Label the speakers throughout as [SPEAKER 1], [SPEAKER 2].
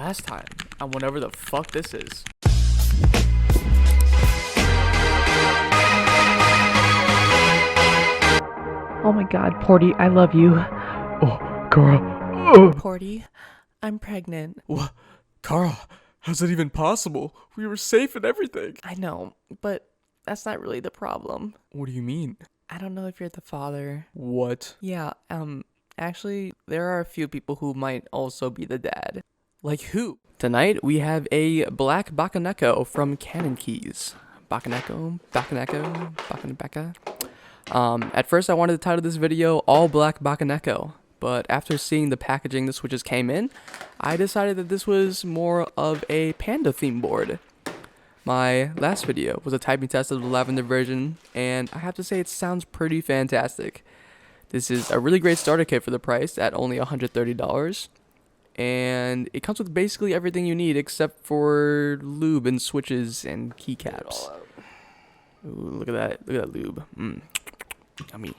[SPEAKER 1] last time on whatever the fuck this is.
[SPEAKER 2] Oh my god, Porty, I love you.
[SPEAKER 3] Oh, Kara.
[SPEAKER 2] Porty, I'm pregnant.
[SPEAKER 3] What? Kara, how's that even possible? We were safe and everything.
[SPEAKER 2] I know, but that's not really the problem.
[SPEAKER 3] What do you mean?
[SPEAKER 2] I don't know if you're the father.
[SPEAKER 3] What?
[SPEAKER 2] Yeah, actually, there are a few people who might also be the dad.
[SPEAKER 1] Like who? Tonight, we have a black Bakeneko from Canon Keys. Bakeneko. At first, I wanted to title this video All Black Bakeneko, but after seeing the packaging the switches came in, I decided that this was more of a panda theme board. My last video was a typing test of the lavender version, and I have to say it sounds pretty fantastic. This is a really great starter kit for the price at only $130, and it comes with basically everything you need except for lube and switches and keycaps. Ooh, look at that lube. Yummy.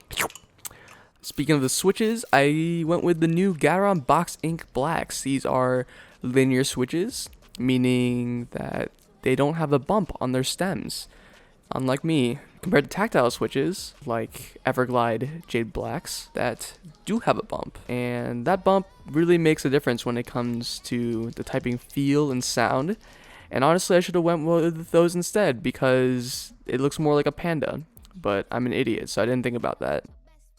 [SPEAKER 1] Speaking of the switches, I went with the new Gateron Box Ink Blacks. These are linear switches, meaning that they don't have a bump on their stems, unlike me, compared to tactile switches like Everglide Jade Blacks that do have a bump. And that bump really makes a difference when it comes to the typing feel and sound. And honestly, I should have went with those instead because it looks more like a panda. But I'm an idiot, so I didn't think about that.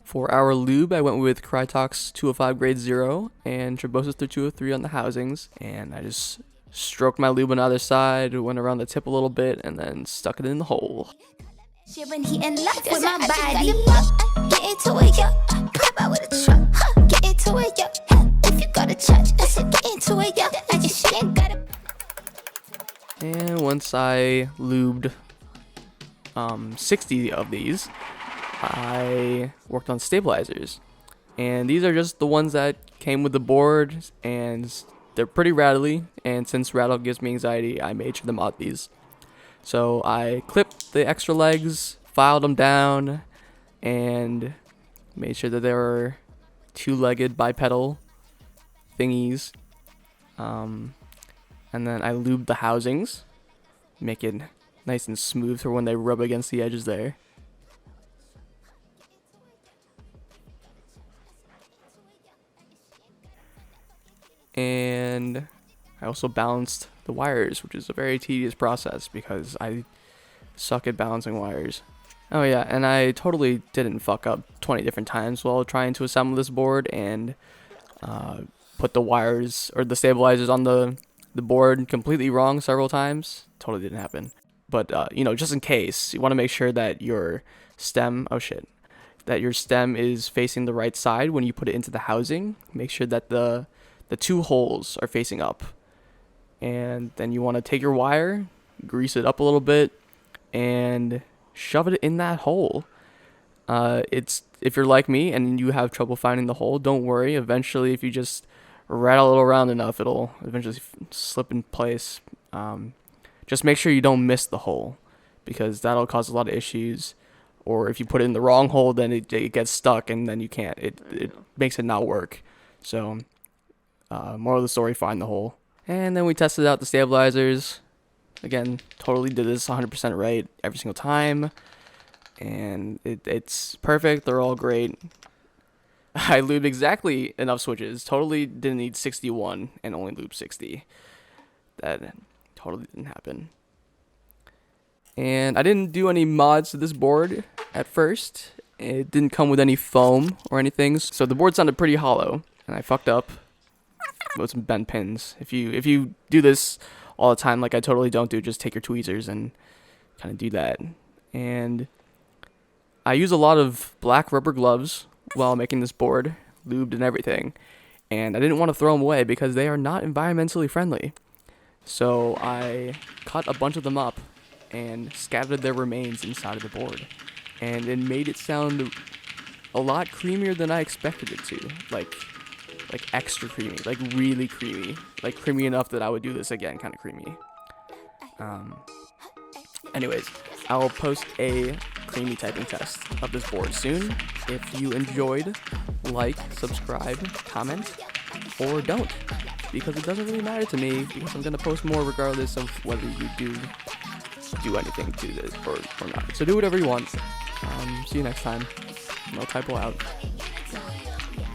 [SPEAKER 1] For our lube, I went with Krytox 205 grade 0 and Tribosys 203 on the housings. And I just stroked my lube on the other side, went around the tip a little bit, and then stuck it in the hole.
[SPEAKER 4] When he in love with my body, get into it, yeah. Pop out with a truck, get into it, yeah. If you go to church, listen, get into it, yeah. Like she ain't gotta.
[SPEAKER 1] And once I lubed 60 of these, I worked on stabilizers. And these are just the ones that came with the board, and they're pretty rattly, and since rattle gives me anxiety, I made sure to mod these. So I clipped the extra legs, filed them down, and made sure that they were two-legged bipedal thingies. And then I lubed the housings, make it nice and smooth for when they rub against the edges there. And I also balanced the wires, which is a very tedious process because I suck at balancing wires. Oh yeah, and I totally didn't fuck up 20 different times while trying to assemble this board and put the wires or the stabilizers on the board completely wrong several times. Totally didn't happen. But, just in case, you want to make sure that your stem, that your stem is facing the right side when you put it into the housing. Make sure that the two holes are facing up. And then you want to take your wire, grease it up a little bit, and shove it in that hole. If you're like me and you have trouble finding the hole, don't worry. Eventually, if you just rattle it around enough, it'll eventually slip in place. Just make sure you don't miss the hole, because that'll cause a lot of issues. Or if you put it in the wrong hole, then it gets stuck and then you can't. It makes it not work. So, moral of the story, find the hole. And then we tested out the stabilizers. Again, totally did this 100% right every single time. And it's perfect. They're all great. I lubed exactly enough switches. Totally didn't need 61 and only lubed 60. That totally didn't happen. And I didn't do any mods to this board at first. It didn't come with any foam or anything, so the board sounded pretty hollow. And I fucked up with some bent pins. If you do this all the time, like I totally don't do, just take your tweezers and kind of do that. And I use a lot of black rubber gloves while making this board, lubed and everything. And I didn't want to throw them away because they are not environmentally friendly. So I cut a bunch of them up and scattered their remains inside of the board. And it made it sound a lot creamier than I expected it to. Like extra creamy, like really creamy. Like creamy enough that I would do this again, kind of creamy. Anyways, I'll post a creamy typing test of this board soon. If you enjoyed, like, subscribe, comment, or don't, because it doesn't really matter to me, because I'm gonna post more regardless of whether you do anything to this or not. So do whatever you want. See you next time. No typo out.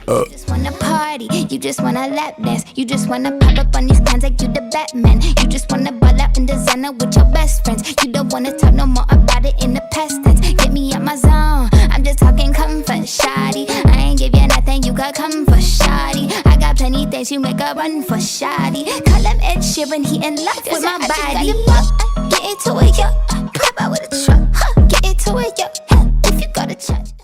[SPEAKER 4] You just wanna party, you just wanna lap dance, you just wanna pop up on these cans like you the Batman. You just wanna ball out in designer with your best friends. You don't wanna talk no more about it in the past tense. Get me out my zone, I'm just talking comfort, shoddy. I ain't give you nothing, you got come for shoddy. I got plenty things you make a run for shoddy. Call him Ed Sheeran, he in love with my body. Get into it, yo, pop out with a truck.